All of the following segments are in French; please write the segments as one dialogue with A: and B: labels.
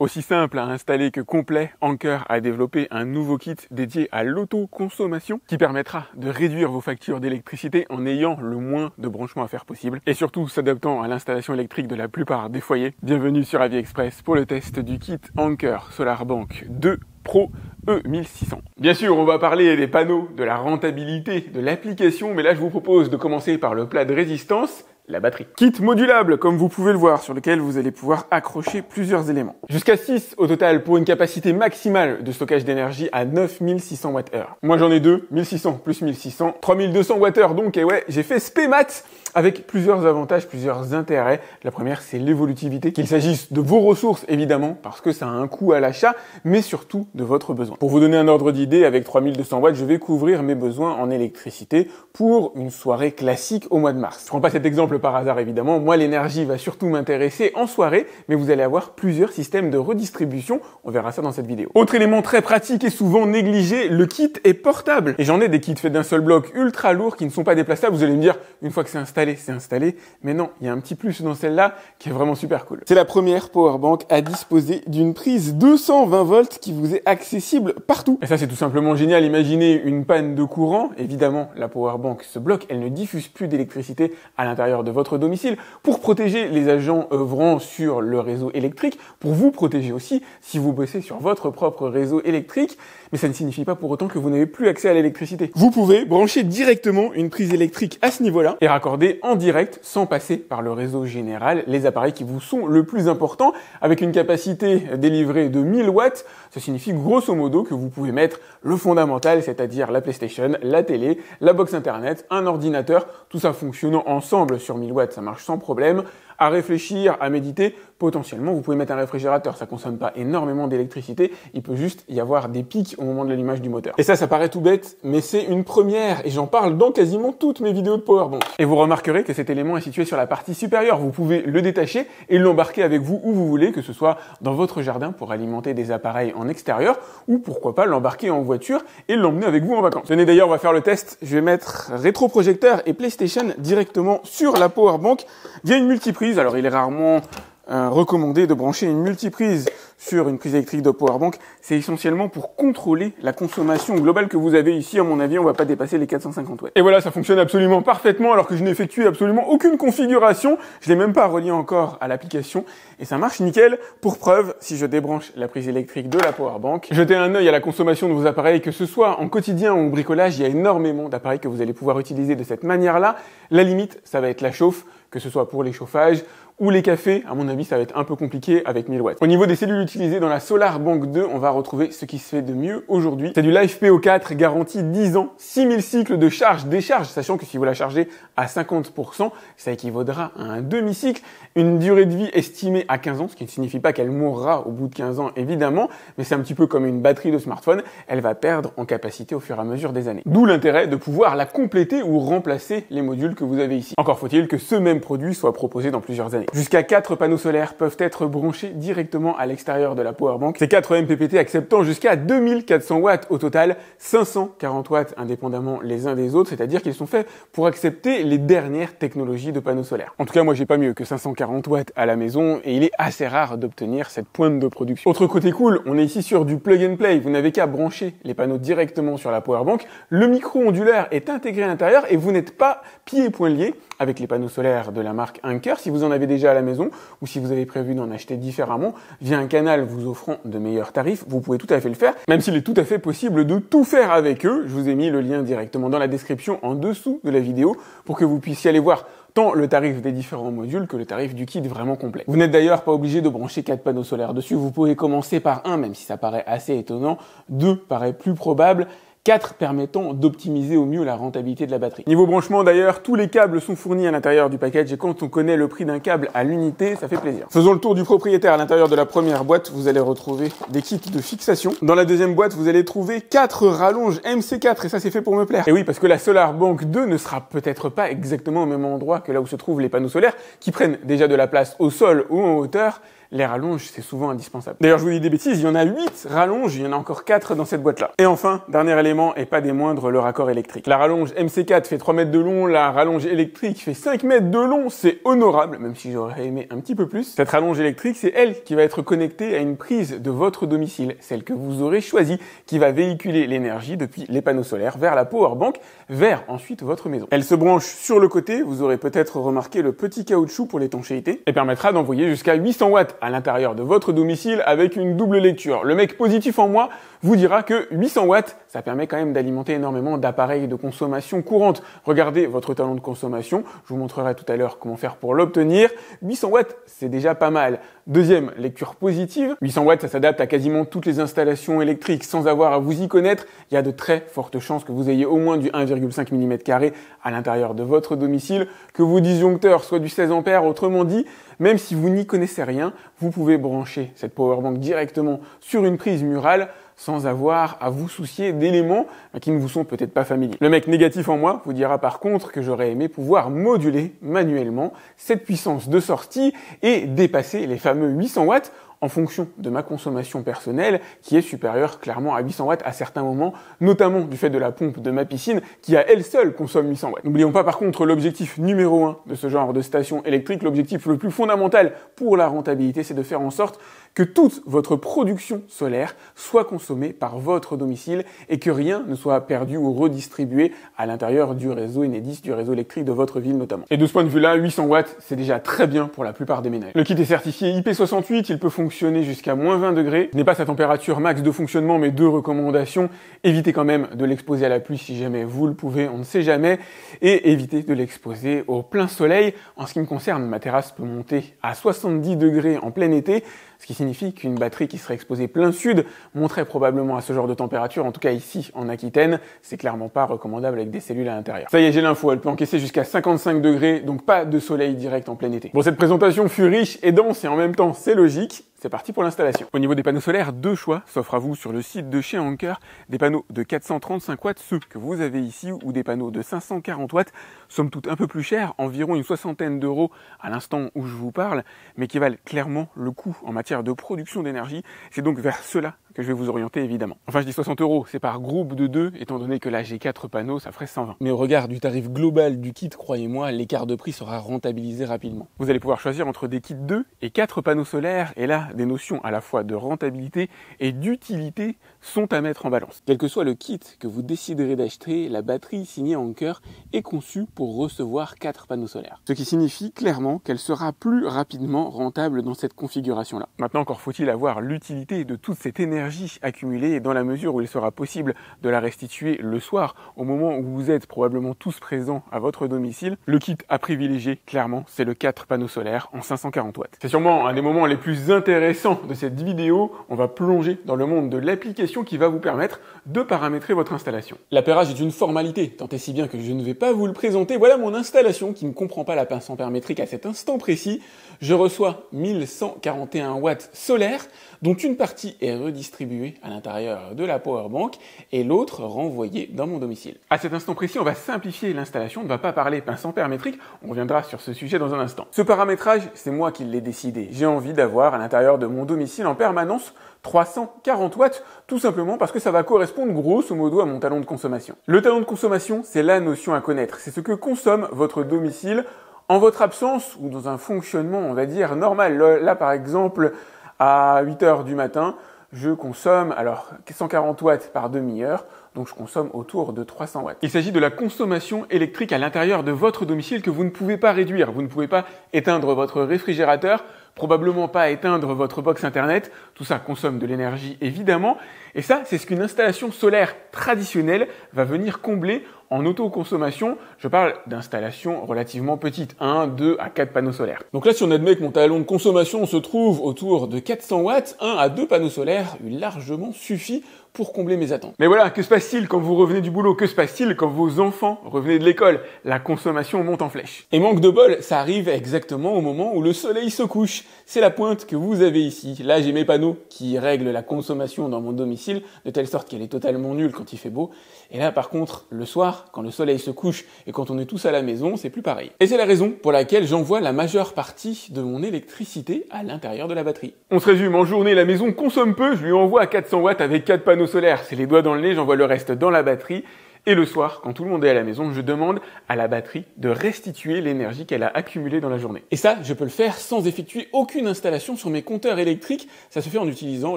A: Aussi simple à installer que complet, Anker a développé un nouveau kit dédié à l'autoconsommation qui permettra de réduire vos factures d'électricité en ayant le moins de branchements à faire possible et surtout s'adaptant à l'installation électrique de la plupart des foyers. Bienvenue sur AviExpress pour le test du kit Anker SolarBank 2 Pro E1600. Bien sûr, on va parler des panneaux, de la rentabilité, de l'application, mais là je vous propose de commencer par le plat de résistance, la batterie. Kit modulable, comme vous pouvez le voir, sur lequel vous allez pouvoir accrocher plusieurs éléments. Jusqu'à 6 au total pour une capacité maximale de stockage d'énergie à 9600 Wh. Moi j'en ai deux, 1600 plus 1600, 3200 Wh donc, et ouais, j'ai fait spé-mat avec plusieurs avantages, plusieurs intérêts. La première, c'est l'évolutivité, qu'il s'agisse de vos ressources évidemment, parce que ça a un coût à l'achat, mais surtout de votre besoin. Pour vous donner un ordre d'idée, avec 3200 watts, je vais couvrir mes besoins en électricité pour une soirée classique au mois de mars. Je prends pas cet exemple par hasard évidemment, moi l'énergie va surtout m'intéresser en soirée, mais vous allez avoir plusieurs systèmes de redistribution, on verra ça dans cette vidéo. Autre élément très pratique et souvent négligé, le kit est portable. Et j'en ai des kits faits d'un seul bloc ultra lourds qui ne sont pas déplaçables, vous allez me dire, une fois que c'est installé, mais non, il y a un petit plus dans celle-là qui est vraiment super cool. C'est la première powerbank à disposer d'une prise 220 volts qui vous est accessible partout. Et ça c'est tout simplement génial, imaginez une panne de courant, évidemment la powerbank se bloque, elle ne diffuse plus d'électricité à l'intérieur de votre domicile pour protéger les agents œuvrant sur le réseau électrique, pour vous protéger aussi si vous bossez sur votre propre réseau électrique, mais ça ne signifie pas pour autant que vous n'avez plus accès à l'électricité. Vous pouvez brancher directement une prise électrique à ce niveau-là et raccorder en direct sans passer par le réseau général les appareils qui vous sont le plus importants avec une capacité délivrée de 1000 watts. Ça signifie grosso modo que vous pouvez mettre le fondamental, c'est-à-dire la PlayStation, la télé, la box internet, un ordinateur, tout ça fonctionnant ensemble sur 1000 watts, ça marche sans problème. À réfléchir, à méditer, potentiellement vous pouvez mettre un réfrigérateur, ça consomme pas énormément d'électricité, il peut juste y avoir des pics au moment de l'allumage du moteur. Et ça paraît tout bête, mais c'est une première, et j'en parle dans quasiment toutes mes vidéos de powerbank. Et vous remarquerez que cet élément est situé sur la partie supérieure, vous pouvez le détacher et l'embarquer avec vous où vous voulez, que ce soit dans votre jardin pour alimenter des appareils en extérieur, ou pourquoi pas l'embarquer en voiture et l'emmener avec vous en vacances. Tenez d'ailleurs, on va faire le test, je vais mettre rétroprojecteur et PlayStation directement sur la powerbank via une multiprise. Alors il est rarement recommandé de brancher une multiprise sur une prise électrique de powerbank, c'est essentiellement pour contrôler la consommation globale que vous avez ici. À mon avis, on va pas dépasser les 450 watts. Et voilà, ça fonctionne absolument parfaitement alors que je n'ai effectué absolument aucune configuration. Je l'ai même pas relié encore à l'application et ça marche nickel. Pour preuve, si je débranche la prise électrique de la powerbank, jetez un œil à la consommation de vos appareils, que ce soit en quotidien ou au bricolage, il y a énormément d'appareils que vous allez pouvoir utiliser de cette manière-là. La limite, ça va être la chauffe, que ce soit pour les chauffages ou les cafés. À mon avis, ça va être un peu compliqué avec 1000 watts. Au niveau des cellules utilisées dans la SolarBank 2, on va retrouver ce qui se fait de mieux aujourd'hui. C'est du LiFePO4, garantie 10 ans, 6000 cycles de charge-décharge, sachant que si vous la chargez à 50%, ça équivaudra à un demi-cycle. Une durée de vie estimée à 15 ans, ce qui ne signifie pas qu'elle mourra au bout de 15 ans, évidemment, mais c'est un petit peu comme une batterie de smartphone, elle va perdre en capacité au fur et à mesure des années. D'où l'intérêt de pouvoir la compléter ou remplacer les modules que vous avez ici. Encore faut-il que ce même produit soit proposé dans plusieurs années. Jusqu'à 4 panneaux solaires peuvent être branchés directement à l'extérieur de la powerbank. Ces 4 MPPT acceptant jusqu'à 2400 watts au total, 540 watts indépendamment les uns des autres, c'est-à-dire qu'ils sont faits pour accepter les dernières technologies de panneaux solaires. En tout cas, moi j'ai pas mieux que 540 watts à la maison et il est assez rare d'obtenir cette pointe de production. Autre côté cool, on est ici sur du plug and play, vous n'avez qu'à brancher les panneaux directement sur la powerbank, le micro ondulaire est intégré à l'intérieur et vous n'êtes pas pieds et poings liés avec les panneaux solaires de la marque Anker. Si vous en avez déjà à la maison ou si vous avez prévu d'en acheter différemment via un canal vous offrant de meilleurs tarifs, vous pouvez tout à fait le faire, même s'il est tout à fait possible de tout faire avec eux. Je vous ai mis le lien directement dans la description en dessous de la vidéo pour que vous puissiez aller voir tant le tarif des différents modules que le tarif du kit vraiment complet. Vous n'êtes d'ailleurs pas obligé de brancher 4 panneaux solaires dessus, vous pouvez commencer par un, même si ça paraît assez étonnant, 2 paraît plus probable, 4 permettant d'optimiser au mieux la rentabilité de la batterie. Niveau branchement d'ailleurs, tous les câbles sont fournis à l'intérieur du package et quand on connaît le prix d'un câble à l'unité, ça fait plaisir. Faisons le tour du propriétaire. À l'intérieur de la première boîte, vous allez retrouver des kits de fixation. Dans la deuxième boîte, vous allez trouver 4 rallonges MC4 et ça c'est fait pour me plaire. Et oui, parce que la SolarBank 2 ne sera peut-être pas exactement au même endroit que là où se trouvent les panneaux solaires qui prennent déjà de la place au sol ou en hauteur. les rallonges, c'est souvent indispensable. D'ailleurs, je vous dis des bêtises, il y en a 8 rallonges, il y en a encore 4 dans cette boîte-là. Et enfin, dernier élément, et pas des moindres, le raccord électrique. La rallonge MC4 fait 3 mètres de long, la rallonge électrique fait 5 mètres de long, c'est honorable, même si j'aurais aimé un petit peu plus. Cette rallonge électrique, c'est elle qui va être connectée à une prise de votre domicile, celle que vous aurez choisie, qui va véhiculer l'énergie depuis les panneaux solaires vers la powerbank, vers ensuite votre maison. Elle se branche sur le côté, vous aurez peut-être remarqué le petit caoutchouc pour l'étanchéité, et permettra d'envoyer jusqu'à 800 watts à l'intérieur de votre domicile avec une double lecture. Le mec positif en moi vous dira que 800 watts, ça permet quand même d'alimenter énormément d'appareils de consommation courante. Regardez votre talon de consommation, je vous montrerai tout à l'heure comment faire pour l'obtenir. 800 watts, c'est déjà pas mal. Deuxième lecture positive, 800 watts, ça s'adapte à quasiment toutes les installations électriques. Sans avoir à vous y connaître, il y a de très fortes chances que vous ayez au moins du 1,5 mm² à l'intérieur de votre domicile, que vos disjoncteurs soient du 16 ampères, autrement dit, même si vous n'y connaissez rien, vous pouvez brancher cette powerbank directement sur une prise murale sans avoir à vous soucier d'éléments qui ne vous sont peut-être pas familiers. Le mec négatif en moi vous dira par contre que j'aurais aimé pouvoir moduler manuellement cette puissance de sortie et dépasser les fameux 800 watts en fonction de ma consommation personnelle qui est supérieure clairement à 800 watts à certains moments, notamment du fait de la pompe de ma piscine qui à elle seule consomme 800 watts. N'oublions pas par contre l'objectif numéro 1 de ce genre de station électrique, l'objectif le plus fondamental pour la rentabilité, c'est de faire en sorte que toute votre production solaire soit consommée par votre domicile et que rien ne soit perdu ou redistribué à l'intérieur du réseau Enedis, du réseau électrique de votre ville notamment. Et de ce point de vue-là, 800 watts, c'est déjà très bien pour la plupart des ménages. Le kit est certifié IP68, il peut fonctionner jusqu'à moins 20 degrés. Ce n'est pas sa température max de fonctionnement, mais deux recommandations. Évitez quand même de l'exposer à la pluie si jamais vous le pouvez, on ne sait jamais. Et évitez de l'exposer au plein soleil. En ce qui me concerne, ma terrasse peut monter à 70 degrés en plein été, ce qui signifie qu'une batterie qui serait exposée plein sud monterait probablement à ce genre de température. En tout cas ici, en Aquitaine, c'est clairement pas recommandable avec des cellules à l'intérieur. Ça y est, j'ai l'info, elle peut encaisser jusqu'à 55 degrés, donc pas de soleil direct en plein été. Bon, cette présentation fut riche et dense et en même temps, c'est logique. C'est parti pour l'installation. Au niveau des panneaux solaires, deux choix s'offrent à vous sur le site de chez Anker. Des panneaux de 435 watts, ceux que vous avez ici, ou des panneaux de 540 watts, somme toute un peu plus chers, environ une soixantaine d'euros à l'instant où je vous parle, mais qui valent clairement le coup en matière de production d'énergie. C'est donc vers cela que je vais vous orienter évidemment. Enfin, je dis 60 euros, c'est par groupe de 2, étant donné que là j'ai 4 panneaux, ça ferait 120. Mais au regard du tarif global du kit, croyez-moi, l'écart de prix sera rentabilisé rapidement. Vous allez pouvoir choisir entre des kits 2 et 4 panneaux solaires, et là, des notions à la fois de rentabilité et d'utilité sont à mettre en balance. Quel que soit le kit que vous déciderez d'acheter, la batterie signée Anker est conçue pour recevoir 4 panneaux solaires. Ce qui signifie clairement qu'elle sera plus rapidement rentable dans cette configuration-là. Maintenant, encore faut-il avoir l'utilité de toute cette énergie accumulée dans la mesure où il sera possible de la restituer le soir, au moment où vous êtes probablement tous présents à votre domicile. Le kit à privilégier, clairement, c'est le 4 panneaux solaires en 540 watts. C'est sûrement un des moments les plus intéressants de cette vidéo. On va plonger dans le monde de l'application qui va vous permettre de paramétrer votre installation. L'appairage est une formalité, tant et si bien que je ne vais pas vous le présenter. Voilà mon installation qui ne comprend pas la pince ampère métrique à cet instant précis. Je reçois 1141 watts solaires, dont une partie est redistribuée à l'intérieur de la powerbank et l'autre renvoyée dans mon domicile. À cet instant précis, on va simplifier l'installation, on ne va pas parler pince ampère métrique, on reviendra sur ce sujet dans un instant. Ce paramétrage, c'est moi qui l'ai décidé. J'ai envie d'avoir à l'intérieur de mon domicile en permanence 340 watts, tout simplement parce que ça va correspondre grosso modo à mon talon de consommation. Le talon de consommation, c'est la notion à connaître. C'est ce que consomme votre domicile en votre absence ou dans un fonctionnement, on va dire, normal. Là, par exemple, à 8 heures du matin, je consomme, alors, 140 watts par demi-heure, donc je consomme autour de 300 watts. Il s'agit de la consommation électrique à l'intérieur de votre domicile que vous ne pouvez pas réduire. Vous ne pouvez pas éteindre votre réfrigérateur, probablement pas éteindre votre box internet. Tout ça consomme de l'énergie, évidemment. Et ça, c'est ce qu'une installation solaire traditionnelle va venir combler en autoconsommation. Je parle d'installations relativement petites, 1, 2 à 4 panneaux solaires. Donc là, si on admet que mon talon de consommation se trouve autour de 400 watts, 1 à 2 panneaux solaires lui largement suffit pour combler mes attentes. Mais voilà, que se passe-t-il quand vous revenez du boulot? Que se passe-t-il quand vos enfants revenaient de l'école? La consommation monte en flèche. Et manque de bol, ça arrive exactement au moment où le soleil se couche. C'est la pointe que vous avez ici. Là, j'ai mes panneaux qui règlent la consommation dans mon domicile, de telle sorte qu'elle est totalement nulle quand il fait beau. Et là, par contre, le soir, soir, quand le soleil se couche et quand on est tous à la maison, c'est plus pareil. Et c'est la raison pour laquelle j'envoie la majeure partie de mon électricité à l'intérieur de la batterie. On se résume, en journée, la maison consomme peu, je lui envoie à 400 watts avec 4 panneaux solaires. C'est les doigts dans le nez, j'envoie le reste dans la batterie. Et le soir, quand tout le monde est à la maison, je demande à la batterie de restituer l'énergie qu'elle a accumulée dans la journée. Et ça, je peux le faire sans effectuer aucune installation sur mes compteurs électriques. Ça se fait en utilisant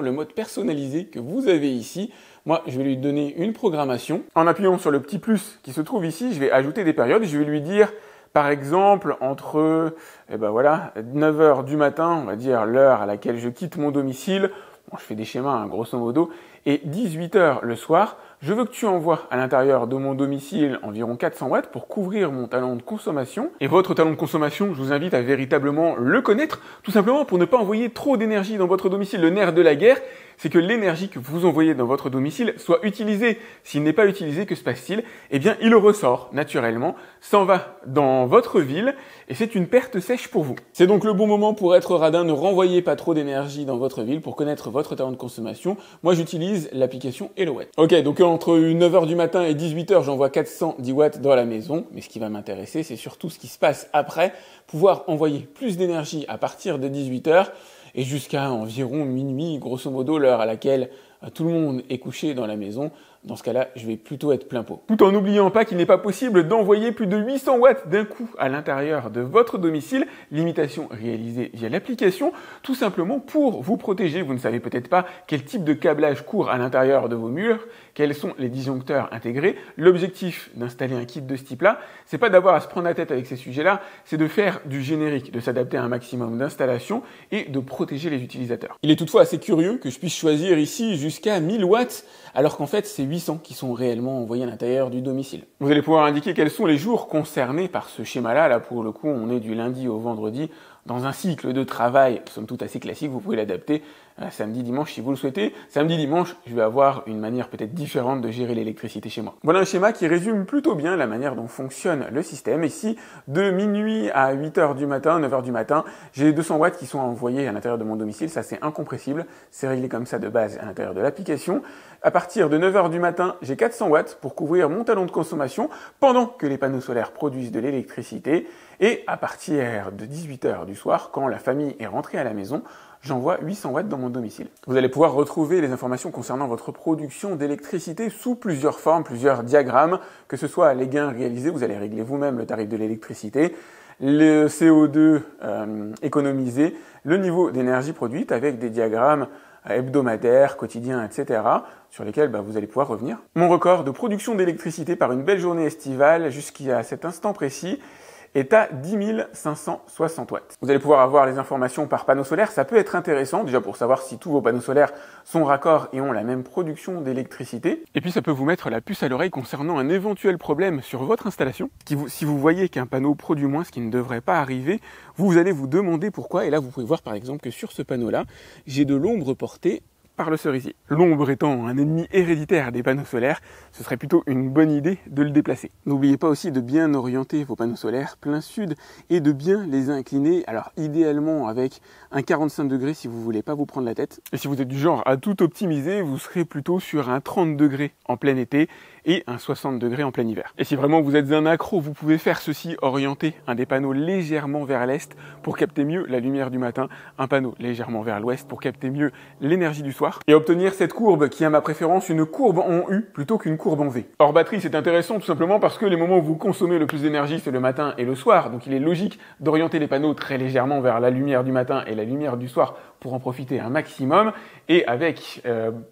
A: le mode personnalisé que vous avez ici. Moi, je vais lui donner une programmation. En appuyant sur le petit plus qui se trouve ici, je vais ajouter des périodes et je vais lui dire, par exemple, entre 9h du matin, on va dire l'heure à laquelle je quitte mon domicile, bon, je fais des schémas grosso modo, et 18h le soir, je veux que tu envoies à l'intérieur de mon domicile environ 400 watts pour couvrir mon talon de consommation. Et votre talon de consommation, je vous invite à véritablement le connaître, tout simplement pour ne pas envoyer trop d'énergie dans votre domicile. Le nerf de la guerre, c'est que l'énergie que vous envoyez dans votre domicile soit utilisée. S'il n'est pas utilisé, que se passe-t-il? Eh bien, il ressort naturellement, s'en va dans votre ville et c'est une perte sèche pour vous. C'est donc le bon moment pour être radin, ne renvoyez pas trop d'énergie dans votre ville pour connaître votre talon de consommation. Moi, j'utilise l'application HelloWatt. Ok, donc entre 9h du matin et 18h, j'envoie 410 watts dans la maison, mais ce qui va m'intéresser, c'est surtout ce qui se passe après, pouvoir envoyer plus d'énergie à partir de 18h, et jusqu'à environ minuit, grosso modo, l'heure à laquelle tout le monde est couché dans la maison. Dans ce cas-là, je vais plutôt être plein pot. Tout en n'oubliant pas qu'il n'est pas possible d'envoyer plus de 800 watts d'un coup à l'intérieur de votre domicile. Limitation réalisée via l'application, tout simplement pour vous protéger. Vous ne savez peut-être pas quel type de câblage court à l'intérieur de vos murs, quels sont les disjoncteurs intégrés. L'objectif d'installer un kit de ce type-là, c'est pas d'avoir à se prendre la tête avec ces sujets-là, c'est de faire du générique, de s'adapter à un maximum d'installations et de protéger les utilisateurs. Il est toutefois assez curieux que je puisse choisir ici jusqu'à 1000 watts, alors qu'en fait, c'est 800 qui sont réellement envoyés à l'intérieur du domicile. Vous allez pouvoir indiquer quels sont les jours concernés par ce schéma-là. Là, pour le coup, on est du lundi au vendredi dans un cycle de travail, somme toute assez classique. Vous pouvez l'adapter samedi, dimanche si vous le souhaitez. Samedi, dimanche, je vais avoir une manière peut-être différente de gérer l'électricité chez moi. Voilà un schéma qui résume plutôt bien la manière dont fonctionne le système. Ici, de minuit à 8h du matin, 9h du matin, j'ai 200 watts qui sont envoyés à l'intérieur de mon domicile. Ça, c'est incompressible. C'est réglé comme ça de base à l'intérieur de l'application. À partir de 9h du matin, j'ai 400 watts pour couvrir mon talon de consommation pendant que les panneaux solaires produisent de l'électricité. Et à partir de 18h du soir, quand la famille est rentrée à la maison, j'envoie 800 watts dans mon domicile. Vous allez pouvoir retrouver les informations concernant votre production d'électricité sous plusieurs formes, plusieurs diagrammes, que ce soit les gains réalisés, vous allez régler vous-même le tarif de l'électricité, le CO2 économisé, le niveau d'énergie produite avec des diagrammes hebdomadaires, quotidiens, etc., sur lesquels vous allez pouvoir revenir. Mon record de production d'électricité par une belle journée estivale jusqu'à cet instant précis est à 10 560 watts. Vous allez pouvoir avoir les informations par panneau solaire. Ça peut être intéressant, déjà pour savoir si tous vos panneaux solaires sont raccords et ont la même production d'électricité. Et puis ça peut vous mettre la puce à l'oreille concernant un éventuel problème sur votre installation. Si vous voyez qu'un panneau produit moins, ce qui ne devrait pas arriver, vous allez vous demander pourquoi. Et là, vous pouvez voir par exemple que sur ce panneau-là, j'ai de l'ombre portée par le cerisier. L'ombre étant un ennemi héréditaire des panneaux solaires, ce serait plutôt une bonne idée de le déplacer. N'oubliez pas aussi de bien orienter vos panneaux solaires plein sud et de bien les incliner, alors idéalement avec un 45 degrés si vous voulez pas vous prendre la tête. Et si vous êtes du genre à tout optimiser, vous serez plutôt sur un 30 degrés en plein été et un 60 degrés en plein hiver. Et si vraiment vous êtes un accro, vous pouvez faire ceci, orienter un des panneaux légèrement vers l'est pour capter mieux la lumière du matin, un panneau légèrement vers l'ouest pour capter mieux l'énergie du soir et obtenir cette courbe qui a ma préférence, une courbe en U plutôt qu'une courbe en V. Hors batterie, c'est intéressant tout simplement parce que les moments où vous consommez le plus d'énergie, c'est le matin et le soir, donc il est logique d'orienter les panneaux très légèrement vers la lumière du matin et la lumière du soir pour en profiter un maximum. Et avec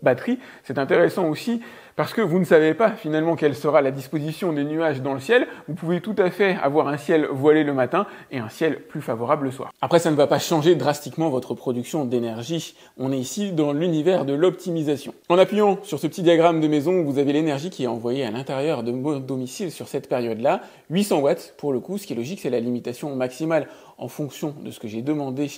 A: batterie, c'est intéressant aussi parce que vous ne savez pas finalement quelle sera la disposition des nuages dans le ciel. Vous pouvez tout à fait avoir un ciel voilé le matin et un ciel plus favorable le soir. Après, ça ne va pas changer drastiquement votre production d'énergie. On est ici dans l'univers de l'optimisation. En appuyant sur ce petit diagramme de maison, vous avez l'énergie qui est envoyée à l'intérieur de mon domicile sur cette période-là. 800 watts pour le coup, ce qui est logique, c'est la limitation maximale en fonction de ce que j'ai demandé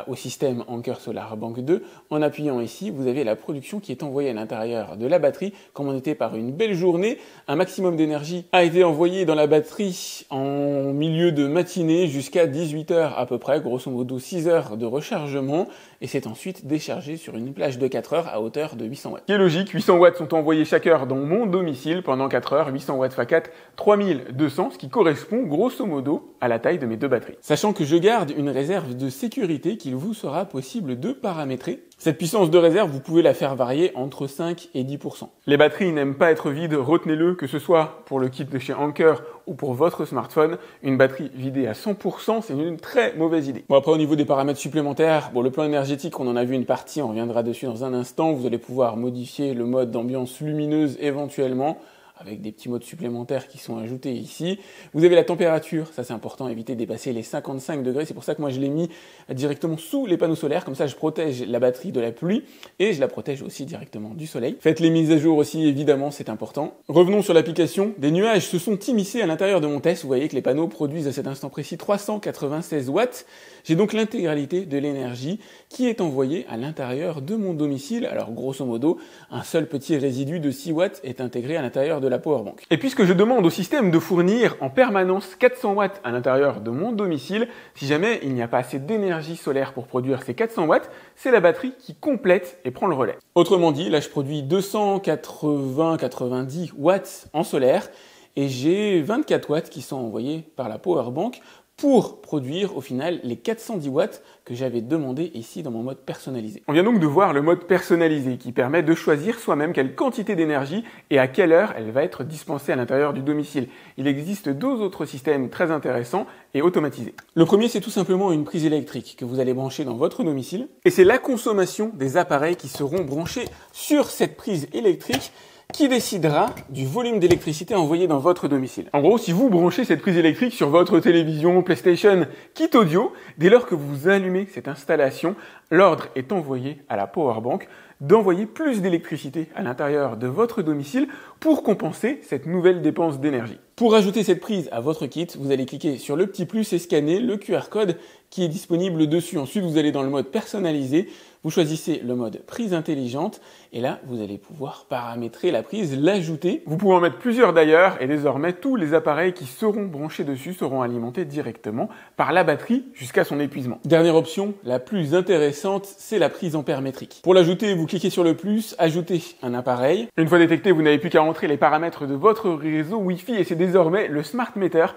A: au système Anker Solar Bank 2. En appuyant ici, vous avez la production qui est envoyée à l'intérieur de la batterie. Comme on était par une belle journée, un maximum d'énergie a été envoyé dans la batterie en milieu de matinée jusqu'à 18h à peu près, grosso modo 6 heures de rechargement. et c'est ensuite déchargé sur une plage de 4 heures à hauteur de 800 watts. Ce qui est logique, 800 watts sont envoyés chaque heure dans mon domicile pendant 4 heures, 800 watts x 4, 3200, ce qui correspond grosso modo à la taille de mes deux batteries. Sachant que je garde une réserve de sécurité qu'il vous sera possible de paramétrer. Cette puissance de réserve, vous pouvez la faire varier entre 5 et 10%. Les batteries n'aiment pas être vides, retenez-le, que ce soit pour le kit de chez Anker ou pour votre smartphone. Une batterie vidée à 100%, c'est une très mauvaise idée. Bon, après, au niveau des paramètres supplémentaires, bon, le plan énergétique, on en a vu une partie, on reviendra dessus dans un instant. Vous allez pouvoir modifier le mode d'ambiance lumineuse éventuellement, avec des petits modes supplémentaires qui sont ajoutés ici. Vous avez la température, ça c'est important, éviter de dépasser les 55 degrés. C'est pour ça que moi je l'ai mis directement sous les panneaux solaires, comme ça je protège la batterie de la pluie et je la protège aussi directement du soleil. Faites les mises à jour aussi, évidemment, c'est important. Revenons sur l'application. Des nuages se sont immiscés à l'intérieur de mon test. Vous voyez que les panneaux produisent à cet instant précis 396 watts. J'ai donc l'intégralité de l'énergie qui est envoyée à l'intérieur de mon domicile. Alors grosso modo, un seul petit résidu de 6 watts est intégré à l'intérieur de la powerbank. Et puisque je demande au système de fournir en permanence 400 watts à l'intérieur de mon domicile, si jamais il n'y a pas assez d'énergie solaire pour produire ces 400 watts, c'est la batterie qui complète et prend le relais. Autrement dit, là je produis 280-90 watts en solaire et j'ai 24 watts qui sont envoyés par la powerbank pour produire au final les 410 watts que j'avais demandé ici dans mon mode personnalisé. On vient donc de voir le mode personnalisé qui permet de choisir soi-même quelle quantité d'énergie et à quelle heure elle va être dispensée à l'intérieur du domicile. Il existe deux autres systèmes très intéressants et automatisés. Le premier, c'est tout simplement une prise électrique que vous allez brancher dans votre domicile et c'est la consommation des appareils qui seront branchés sur cette prise électrique qui décidera du volume d'électricité envoyé dans votre domicile. En gros, si vous branchez cette prise électrique sur votre télévision, PlayStation, kit audio, dès lors que vous allumez cette installation, l'ordre est envoyé à la powerbank d'envoyer plus d'électricité à l'intérieur de votre domicile pour compenser cette nouvelle dépense d'énergie. Pour ajouter cette prise à votre kit, vous allez cliquer sur le petit plus et scanner le QR code qui est disponible dessus. Ensuite, vous allez dans le mode personnalisé, vous choisissez le mode prise intelligente et là, vous allez pouvoir paramétrer la prise, l'ajouter. Vous pouvez en mettre plusieurs d'ailleurs et désormais, tous les appareils qui seront branchés dessus seront alimentés directement par la batterie jusqu'à son épuisement. Dernière option, la plus intéressante, c'est la prise ampère-métrique. Pour l'ajouter, vous cliquez sur le plus, ajouter un appareil. Une fois détecté, vous n'avez plus qu'à entrer les paramètres de votre réseau Wi-Fi et c'est désormais le Smart Meter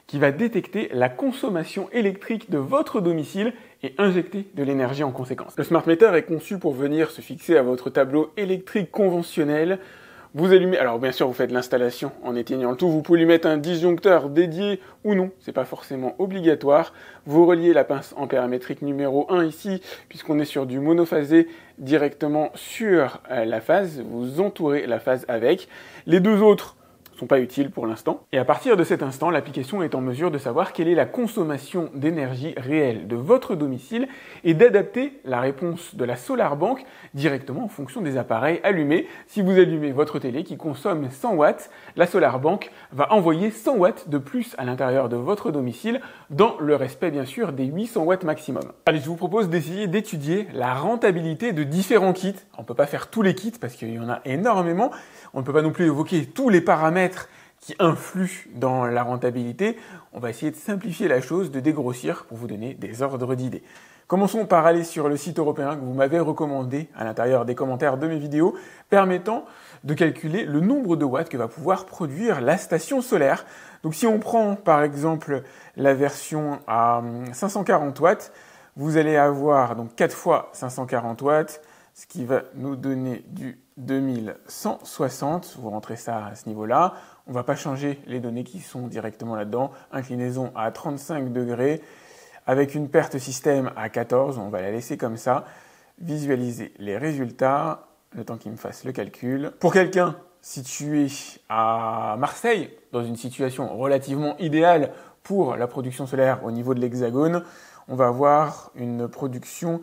A: qui va détecter la consommation électrique de votre domicile et injecter de l'énergie en conséquence. Le Smart Meter est conçu pour venir se fixer à votre tableau électrique conventionnel. Vous allumez, alors bien sûr vous faites l'installation en éteignant le tout, vous pouvez lui mettre un disjoncteur dédié ou non, c'est pas forcément obligatoire. Vous reliez la pince ampère-métrique numéro 1 ici, puisqu'on est sur du monophasé directement sur la phase, vous entourez la phase avec. Les deux autres sont pas utiles pour l'instant. Et à partir de cet instant, l'application est en mesure de savoir quelle est la consommation d'énergie réelle de votre domicile et d'adapter la réponse de la SolarBank directement en fonction des appareils allumés. Si vous allumez votre télé qui consomme 100 watts, la SolarBank va envoyer 100 watts de plus à l'intérieur de votre domicile dans le respect bien sûr des 800 watts maximum. Allez, je vous propose d'essayer d'étudier la rentabilité de différents kits. On ne peut pas faire tous les kits parce qu'il y en a énormément. On ne peut pas non plus évoquer tous les paramètres qui influent dans la rentabilité. On va essayer de simplifier la chose, de dégrossir pour vous donner des ordres d'idées. Commençons par aller sur le site européen que vous m'avez recommandé à l'intérieur des commentaires de mes vidéos, permettant de calculer le nombre de watts que va pouvoir produire la station solaire. Donc si on prend par exemple la version à 540 watts, vous allez avoir donc 4 fois 540 watts, ce qui va nous donner du 2160, vous rentrez ça à ce niveau-là. On ne va pas changer les données qui sont directement là-dedans. Inclinaison à 35 degrés, avec une perte système à 14, on va la laisser comme ça. Visualiser les résultats, le temps qu'il me fasse le calcul. Pour quelqu'un situé à Marseille, dans une situation relativement idéale pour la production solaire au niveau de l'Hexagone, on va avoir une production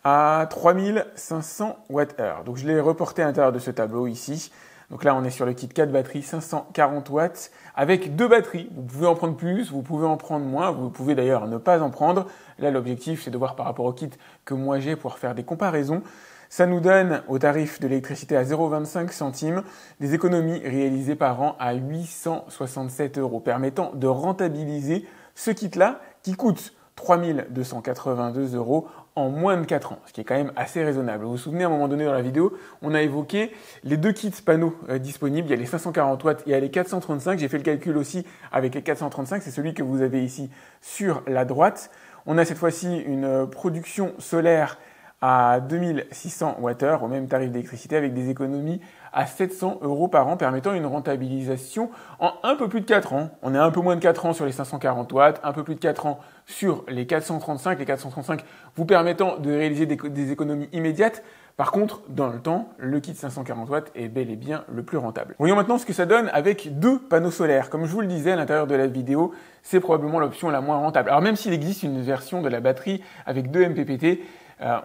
A: à 3500 Wh. Donc je l'ai reporté à l'intérieur de ce tableau ici. Donc là on est sur le kit 4 batteries 540 watts avec 2 batteries. Vous pouvez en prendre plus, vous pouvez en prendre moins, vous pouvez d'ailleurs ne pas en prendre. Là l'objectif c'est de voir par rapport au kit que moi j'ai pour faire des comparaisons. Ça nous donne au tarif de l'électricité à 0,25 centimes des économies réalisées par an à 867 €, permettant de rentabiliser ce kit-là qui coûte 3 282 € en moins de 4 ans, ce qui est quand même assez raisonnable. Vous vous souvenez, à un moment donné dans la vidéo, on a évoqué les deux kits panneaux disponibles. Il y a les 540 watts et il y a les 435. J'ai fait le calcul aussi avec les 435. C'est celui que vous avez ici sur la droite. On a cette fois-ci une production solaire à 2600 Wh au même tarif d'électricité avec des économies à 700 € par an, permettant une rentabilisation en un peu plus de 4 ans. On est un peu moins de 4 ans sur les 540 watts, un peu plus de 4 ans sur les 435. Les 435 vous permettant de réaliser des économies immédiates. Par contre, dans le temps, le kit 540 watts est bel et bien le plus rentable. Voyons maintenant ce que ça donne avec deux panneaux solaires. Comme je vous le disais à l'intérieur de la vidéo, c'est probablement l'option la moins rentable. Alors même s'il existe une version de la batterie avec 2 MPPT,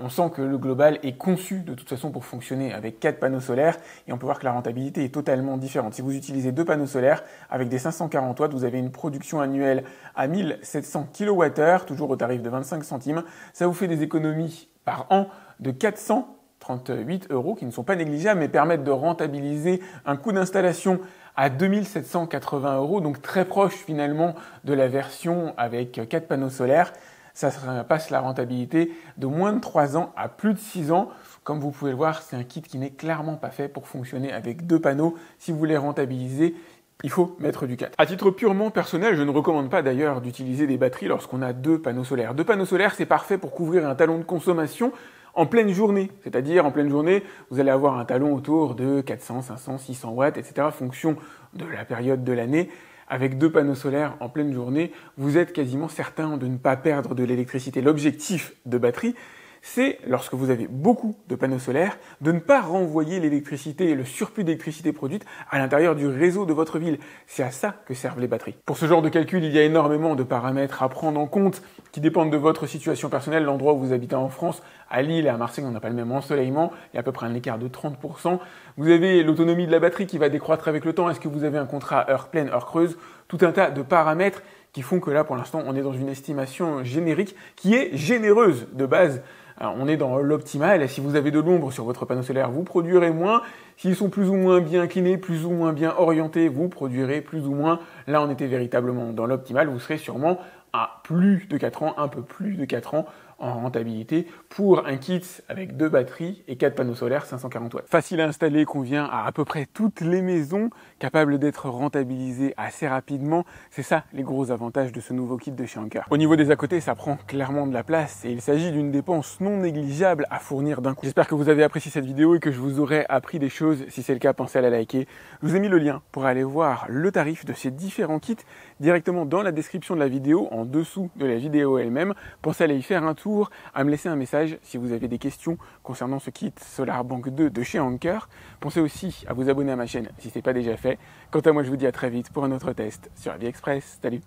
A: on sent que le global est conçu de toute façon pour fonctionner avec 4 panneaux solaires et on peut voir que la rentabilité est totalement différente. Si vous utilisez 2 panneaux solaires avec des 540 watts, vous avez une production annuelle à 1700 kWh, toujours au tarif de 25 centimes. Ça vous fait des économies par an de 438 € qui ne sont pas négligeables mais permettent de rentabiliser un coût d'installation à 2780 €, donc très proche finalement de la version avec 4 panneaux solaires. Ça passe la rentabilité de moins de 3 ans à plus de 6 ans. Comme vous pouvez le voir, c'est un kit qui n'est clairement pas fait pour fonctionner avec 2 panneaux. Si vous voulez rentabiliser, il faut mettre du 4. À titre purement personnel, je ne recommande pas d'ailleurs d'utiliser des batteries lorsqu'on a 2 panneaux solaires. 2 panneaux solaires, c'est parfait pour couvrir un talon de consommation en pleine journée. C'est-à-dire, en pleine journée, vous allez avoir un talon autour de 400, 500, 600 watts, etc. fonction de la période de l'année. Avec 2 panneaux solaires en pleine journée, vous êtes quasiment certain de ne pas perdre de l'électricité. L'objectif de batterie, c'est, lorsque vous avez beaucoup de panneaux solaires, de ne pas renvoyer l'électricité et le surplus d'électricité produite à l'intérieur du réseau de votre ville. C'est à ça que servent les batteries. Pour ce genre de calcul, il y a énormément de paramètres à prendre en compte qui dépendent de votre situation personnelle, l'endroit où vous habitez en France. À Lille et à Marseille, on n'a pas le même ensoleillement, il y a à peu près un écart de 30%. Vous avez l'autonomie de la batterie qui va décroître avec le temps. Est-ce que vous avez un contrat à heure pleine, heure creuse? Tout un tas de paramètres qui font que là, pour l'instant, on est dans une estimation générique qui est généreuse de base. Alors, on est dans l'optimal. Si vous avez de l'ombre sur votre panneau solaire, vous produirez moins. S'ils sont plus ou moins bien inclinés, plus ou moins bien orientés, vous produirez plus ou moins. Là, on était véritablement dans l'optimal. Vous serez sûrement à plus de 4 ans, un peu plus de 4 ans en rentabilité pour un kit avec 2 batteries et 4 panneaux solaires 540 watts. Facile à installer, convient à peu près toutes les maisons, capable d'être rentabilisé assez rapidement. C'est ça les gros avantages de ce nouveau kit de chez Anker. Au niveau des à côté, ça prend clairement de la place et il s'agit d'une dépense non négligeable à fournir d'un coup. J'espère que vous avez apprécié cette vidéo et que je vous aurai appris des choses. Si c'est le cas, pensez à la liker. Je vous ai mis le lien pour aller voir le tarif de ces différents kits directement dans la description de la vidéo, en dessous de la vidéo elle-même. Pensez à aller y faire un tour, à me laisser un message si vous avez des questions concernant ce kit SolarBank 2 de chez Anker. Pensez aussi à vous abonner à ma chaîne si ce n'est pas déjà fait. Quant à moi, je vous dis à très vite pour un autre test sur AviExpress. Salut!